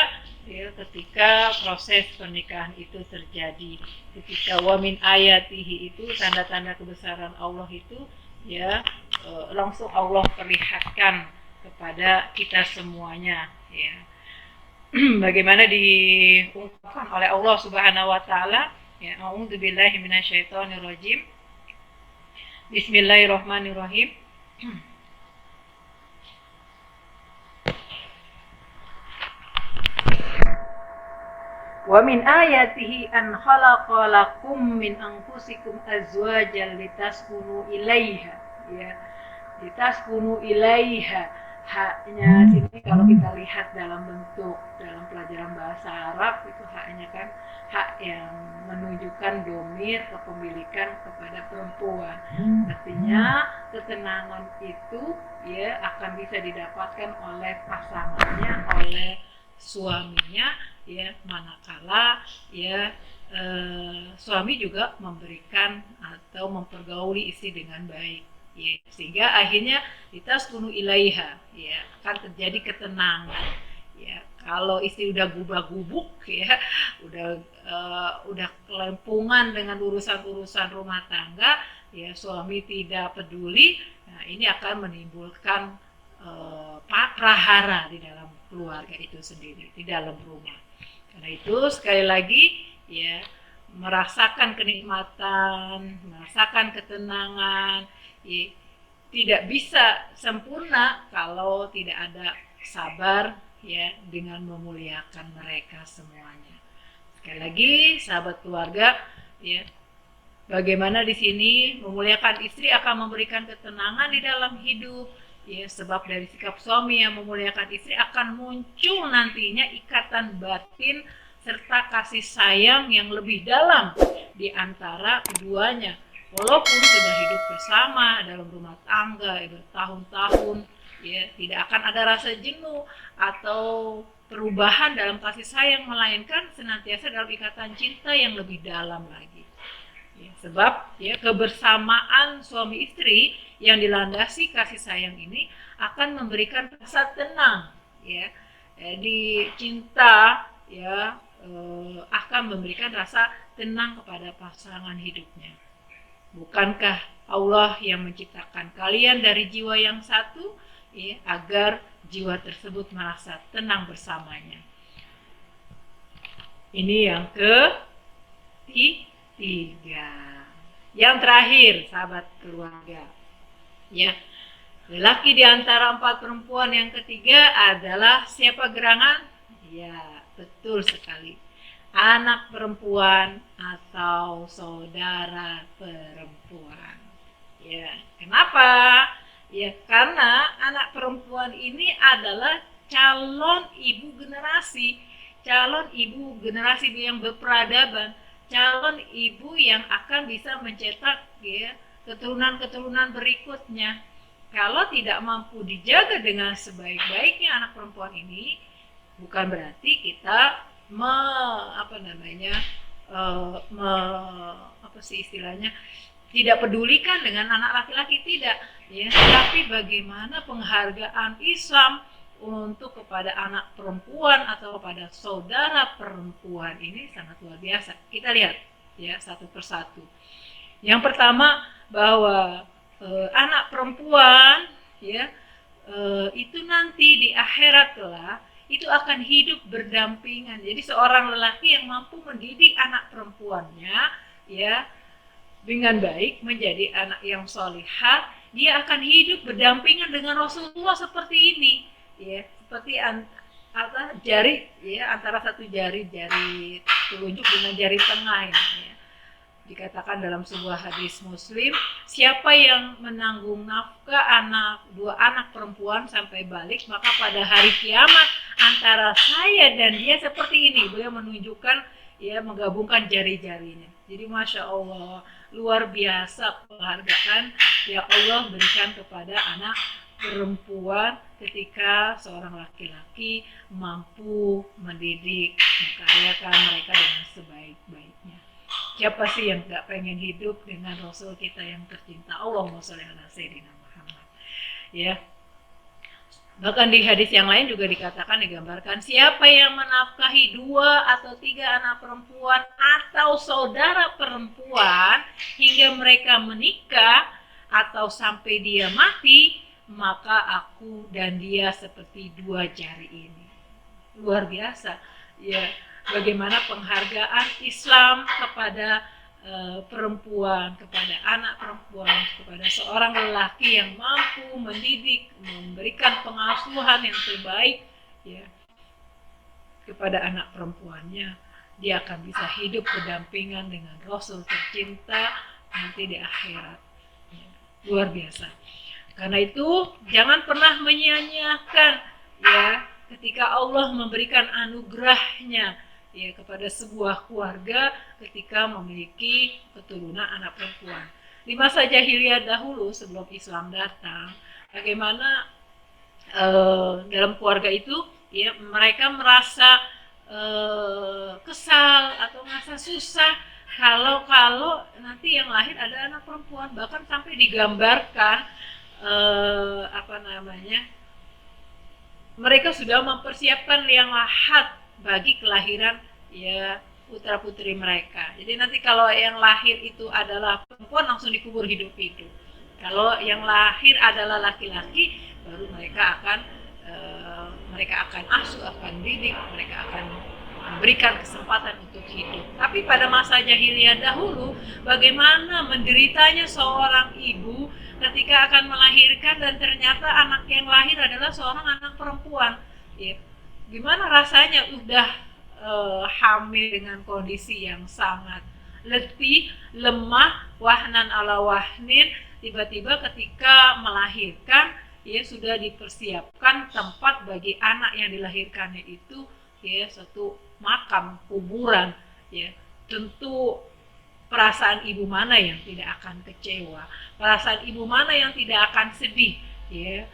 Speaker 1: ya, ketika proses pernikahan itu terjadi, ketika wamin ayatihi itu tanda-tanda kebesaran Allah itu ya langsung Allah perlihatkan kepada kita semuanya ya. Bagaimana diungkapkan oleh Allah Subhanahu wa taala ya, a'udzubillahi minasyaitonirrajim. Bismillahirrahmanirrahim. Wa min ayatihi an khalaqa lakum min anfusikum azwajan litaskunu ilaiha ya. Litaskunu ilaiha. Haknya sini kalau kita lihat dalam pelajaran bahasa Arab itu haknya kan hak yang menunjukkan domir kepemilikan kepada perempuan. Artinya ketenangan itu ya akan bisa didapatkan oleh pasangannya, oleh suaminya ya, manakala ya suami juga memberikan atau mempergauli istri dengan baik ya, sehingga akhirnya litaskunu ilaiha ya akan terjadi ketenangan ya. Kalau istri udah gubah-gubuk ya, udah kelempungan dengan urusan-urusan rumah tangga ya, suami tidak peduli, nah ini akan menimbulkan prahara di dalam keluarga itu sendiri, di dalam rumah. Karena itu sekali lagi ya, merasakan kenikmatan, merasakan ketenangan ya, tidak bisa sempurna kalau tidak ada sabar ya dengan memuliakan mereka semuanya. Sekali lagi, sahabat keluarga, ya, bagaimana di sini memuliakan istri akan memberikan ketenangan di dalam hidup, ya, sebab dari sikap suami yang memuliakan istri akan muncul nantinya ikatan batin serta kasih sayang yang lebih dalam di antara keduanya. Walaupun sudah hidup bersama dalam rumah tangga bertahun-tahun, ya, tidak akan ada rasa jenuh atau perubahan dalam kasih sayang, melainkan senantiasa dalam ikatan cinta yang lebih dalam lagi. Ya, sebab ya kebersamaan suami istri yang dilandasi kasih sayang ini akan memberikan rasa tenang, ya. Jadi cinta ya akan memberikan rasa tenang kepada pasangan hidupnya. Bukankah Allah yang menciptakan kalian dari jiwa yang satu, ya, agar jiwa tersebut merasa tenang bersamanya. Ini yang ketiga. Yang terakhir, sahabat keluarga, ya, lelaki di antara 4 perempuan yang ketiga adalah siapa gerangan? Ya, betul sekali, anak perempuan atau saudara perempuan. Ya, kenapa? Ya, karena anak perempuan ini adalah calon ibu generasi yang berperadaban, calon ibu yang akan bisa mencetak, ya, keturunan-keturunan berikutnya. Kalau tidak mampu dijaga dengan sebaik-baiknya anak perempuan ini, bukan berarti kita tidak pedulikan dengan anak laki-laki, tidak, ya. Tapi bagaimana penghargaan Islam untuk kepada anak perempuan atau kepada saudara perempuan ini sangat luar biasa. Kita lihat ya satu persatu. Yang pertama, bahwa anak perempuan, ya, itu nanti di akhirat kelak itu akan hidup berdampingan. Jadi seorang lelaki yang mampu mendidik anak perempuannya, ya, dengan baik menjadi anak yang solihah, dia akan hidup berdampingan dengan Rasulullah seperti ini, ya, seperti antara satu jari telunjuk dengan jari tengah ini, ya. Dikatakan dalam sebuah hadis Muslim, siapa yang menanggung nafkah dua anak perempuan sampai balik, maka pada hari kiamat antara saya dan dia seperti ini. Beliau menunjukkan, ya, menggabungkan jari-jarinya. Jadi Masya Allah, luar biasa penghargaan yang Allah berikan kepada anak perempuan ketika seorang laki-laki mampu mendidik, mengkaryakan mereka dengan sebaik-baiknya. Siapa sih yang gak pengen hidup dengan Rasul kita yang tercinta, Allahumma sholli ala sayyidina Muhammad, ya. Bahkan di hadis yang lain juga dikatakan, digambarkan, siapa yang menafkahi 2 atau 3 anak perempuan atau saudara perempuan hingga mereka menikah atau sampai dia mati, maka aku dan dia seperti 2 jari ini. Luar biasa, ya, bagaimana penghargaan Islam kepada perempuan, kepada anak perempuan, kepada seorang lelaki yang mampu mendidik, memberikan pengasuhan yang terbaik, ya, kepada anak perempuannya. Dia akan bisa hidup berdampingan dengan Rasul tercinta nanti di akhirat, ya. Luar biasa. Karena itu jangan pernah menyia-nyiakan, ya, ketika Allah memberikan anugerahnya, ya, kepada sebuah keluarga ketika memiliki keturunan anak perempuan. Di masa jahiliyah dahulu sebelum Islam datang, bagaimana dalam keluarga itu, ya, mereka merasa kesal atau merasa susah kalau nanti yang lahir ada anak perempuan. Bahkan sampai digambarkan mereka sudah mempersiapkan liang lahat bagi kelahiran, ya, putra putri mereka. Jadi nanti kalau yang lahir itu adalah perempuan langsung dikubur hidup-hidup. Kalau yang lahir adalah laki-laki, baru mereka akan asuh, akan didik, mereka akan memberikan kesempatan untuk hidup. Tapi pada masa jahiliyah dahulu, bagaimana menderitanya seorang ibu ketika akan melahirkan dan ternyata anak yang lahir adalah seorang anak perempuan, ya. gimana rasanya udah hamil dengan kondisi yang sangat letih, lemah, wahnan ala wahnin, tiba-tiba ketika melahirkan ya sudah dipersiapkan tempat bagi anak yang dilahirkannya itu ya satu makam kuburan ya. Tentu perasaan ibu mana yang tidak akan kecewa, perasaan ibu mana yang tidak akan sedih ya.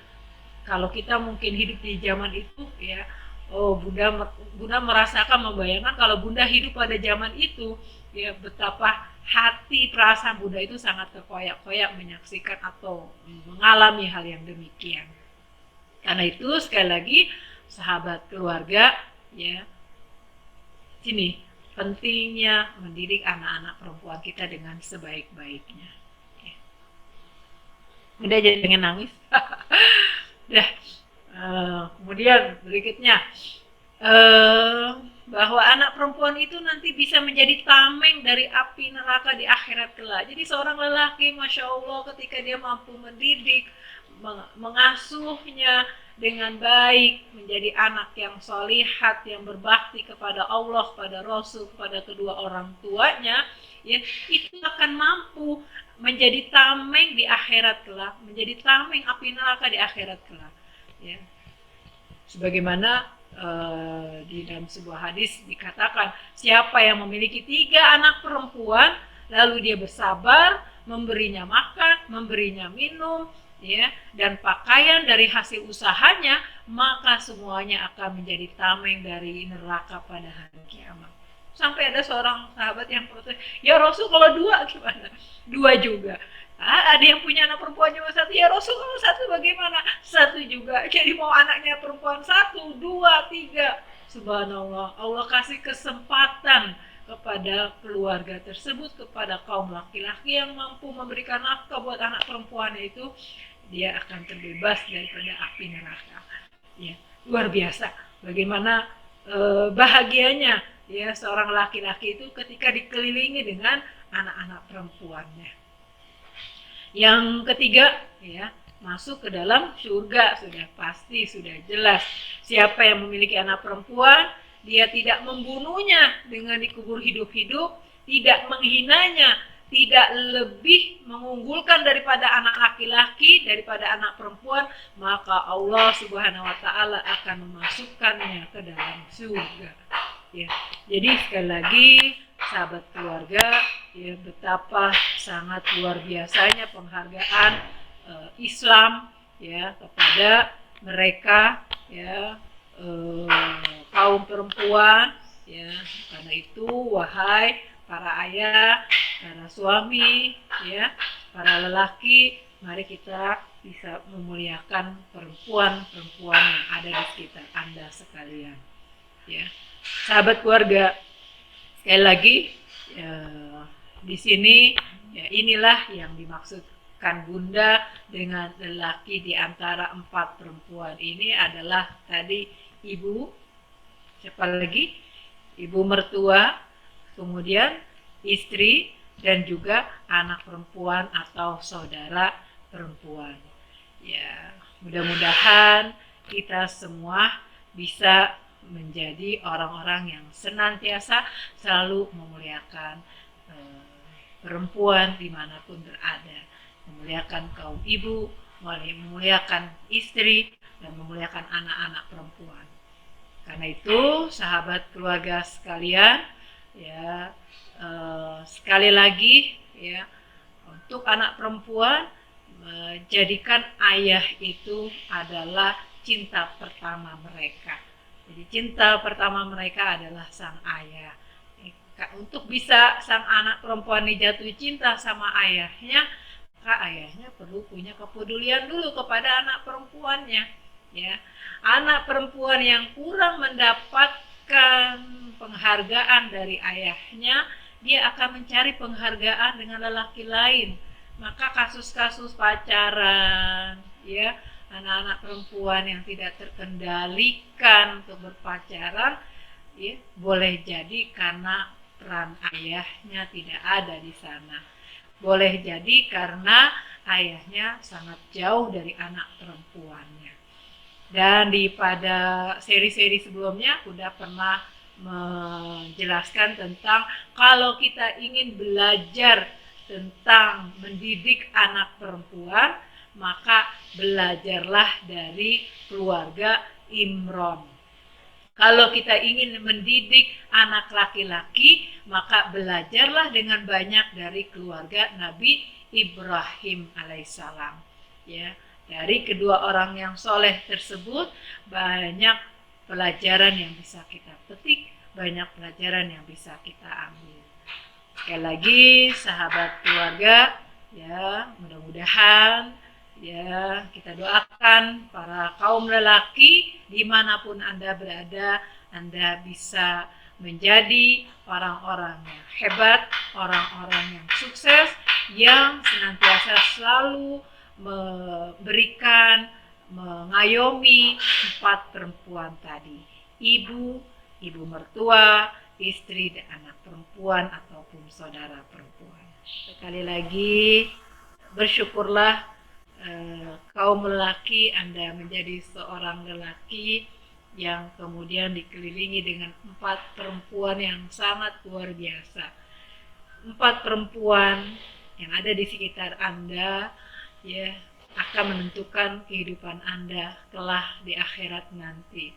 Speaker 1: Kalau kita mungkin hidup di zaman itu ya, oh bunda merasakan, membayangkan kalau bunda hidup pada zaman itu ya, betapa hati perasaan bunda itu sangat terkoyak-koyak menyaksikan atau mengalami hal yang demikian. Karena itu sekali lagi sahabat keluarga ya, sini pentingnya mendidik anak-anak perempuan kita dengan sebaik-baiknya. Udah jadi pengen nangis. Dah. Kemudian berikutnya bahwa anak perempuan itu nanti bisa menjadi tameng dari api neraka di akhirat kelak. Jadi seorang lelaki, masya Allah, ketika dia mampu mendidik, mengasuhnya dengan baik, menjadi anak yang solihat, yang berbakti kepada Allah, kepada Rasul, kepada kedua orang tuanya, ya, itu akan mampu menjadi tameng di akhirat kelak, menjadi tameng api neraka di akhirat kelak. Ya. Sebagaimana di dalam sebuah hadis dikatakan, siapa yang memiliki 3 anak perempuan, lalu dia bersabar, memberinya makan, memberinya minum, ya, dan pakaian dari hasil usahanya, maka semuanya akan menjadi tameng dari neraka pada hari kiamat. Sampai ada seorang sahabat yang protes, ya Rasul kalau 2 gimana? 2 juga. Ada yang punya anak perempuan cuma 1, ya Rasul kalau 1 bagaimana? 1 juga. Jadi mau anaknya perempuan 1, 2, 3. Subhanallah, Allah kasih kesempatan kepada keluarga tersebut, kepada kaum laki-laki yang mampu memberikan nafkah buat anak perempuannya itu, dia akan terbebas daripada api neraka. Ya, luar biasa. Bagaimana bahagianya ya seorang laki-laki itu ketika dikelilingi dengan anak-anak perempuannya. Yang ketiga ya, masuk ke dalam surga, sudah pasti, sudah jelas. Siapa yang memiliki anak perempuan, dia tidak membunuhnya dengan dikubur hidup-hidup, tidak menghinanya, tidak lebih mengunggulkan daripada anak laki-laki, daripada anak perempuan, maka Allah Subhanahu wa taala akan memasukkannya ke dalam surga. Ya. Jadi sekali lagi sahabat keluarga, ya, betapa sangat luar biasanya penghargaan Islam ya kepada mereka ya, kaum perempuan ya. Karena itu wahai para ayah, para suami ya, para lelaki, mari kita bisa memuliakan perempuan-perempuan yang ada di sekitar Anda sekalian ya. Sahabat keluarga, sekali lagi ya, di sini ya, inilah yang dimaksudkan Bunda dengan lelaki di antara 4 perempuan ini adalah tadi ibu, siapa lagi? Ibu mertua, kemudian istri, dan juga anak perempuan atau saudara perempuan. Ya, mudah-mudahan kita semua bisa menjadi orang-orang yang senantiasa selalu memuliakan perempuan dimanapun berada, memuliakan kaum ibu, memuliakan istri, dan memuliakan anak-anak perempuan. Karena itu sahabat keluarga sekalian ya, sekali lagi ya, untuk anak perempuan, menjadikan ayah itu adalah cinta pertama mereka. Jadi cinta pertama mereka adalah sang ayah. Untuk bisa sang anak perempuan ini jatuh cinta sama ayahnya, maka ayahnya perlu punya kepedulian dulu kepada anak perempuannya. Ya, anak perempuan yang kurang mendapatkan penghargaan dari ayahnya, dia akan mencari penghargaan dengan lelaki lain. Maka kasus-kasus pacaran, ya, anak-anak perempuan yang tidak terkendalikan untuk berpacaran, ya, boleh jadi karena peran ayahnya tidak ada di sana. Boleh jadi karena ayahnya sangat jauh dari anak perempuannya. Dan pada seri-seri sebelumnya udah pernah menjelaskan tentang kalau kita ingin belajar tentang mendidik anak perempuan, maka belajarlah dari keluarga Imron. Kalau kita ingin mendidik anak laki-laki, maka belajarlah dengan banyak dari keluarga Nabi Ibrahim alaihissalam. Ya, dari kedua orang yang soleh tersebut banyak pelajaran yang bisa kita petik, banyak pelajaran yang bisa kita ambil. Sekali lagi, sahabat keluarga, ya mudah-mudahan ya kita doakan para kaum lelaki dimanapun Anda berada, Anda bisa menjadi orang-orang yang hebat, orang-orang yang sukses, yang senantiasa selalu memberikan, mengayomi 4 perempuan tadi, ibu mertua, istri dan anak perempuan ataupun saudara perempuan. Sekali lagi bersyukurlah kaum lelaki, Anda menjadi seorang lelaki yang kemudian dikelilingi dengan 4 perempuan yang sangat luar biasa. 4 perempuan yang ada di sekitar Anda ya akan menentukan kehidupan Anda kelak di akhirat nanti.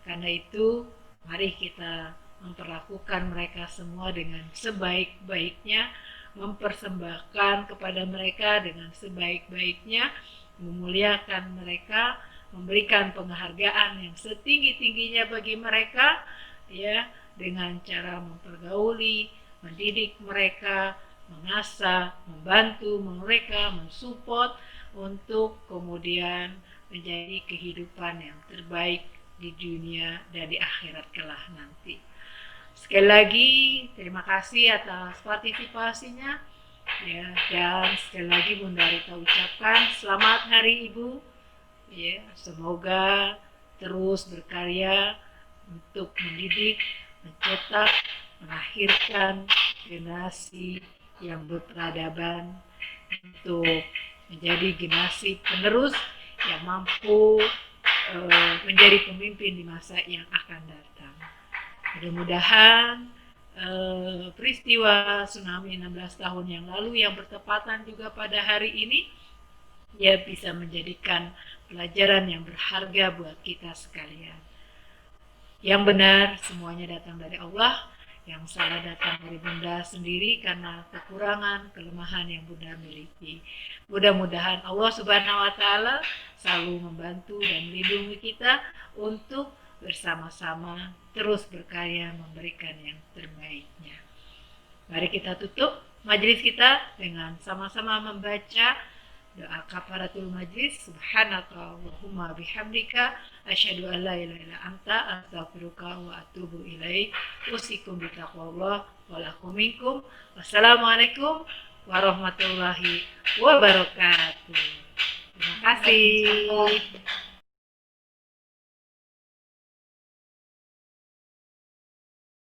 Speaker 1: Karena itu mari kita memperlakukan mereka semua dengan sebaik-baiknya, mempersembahkan kepada mereka dengan sebaik-baiknya, memuliakan mereka, memberikan penghargaan yang setinggi-tingginya bagi mereka ya, dengan cara mempergauli, mendidik mereka, mengasah, membantu mereka, mensupport untuk kemudian menjadi kehidupan yang terbaik di dunia dan di akhirat kelak nanti. Sekali lagi terima kasih atas partisipasinya ya, dan sekali lagi Bunda Rita ucapkan selamat Hari Ibu ya, semoga terus berkarya untuk mendidik, mencetak, melahirkan generasi yang berperadaban untuk menjadi generasi penerus yang mampu menjadi pemimpin di masa yang akan datang. Mudah-mudahan peristiwa tsunami 16 tahun yang lalu yang bertepatan juga pada hari ini ya bisa menjadikan pelajaran yang berharga buat kita sekalian. Yang benar semuanya datang dari Allah, yang salah datang dari Bunda sendiri karena kekurangan, kelemahan yang Bunda miliki. Mudah-mudahan Allah Subhanahu wa Ta'ala selalu membantu dan melindungi kita untuk bersama-sama terus berkarya memberikan yang terbaiknya. Mari kita tutup majelis kita dengan sama-sama membaca doa kafaratul majlis. Subhanaka Allahumma bihamdika asyhadu an la ilaha illa anta astaghfiruka wa atubu ilaik. Usikum bitaqwallah wa lakum minkum. Wassalamualaikum warahmatullahi wabarakatuh. Terima kasih.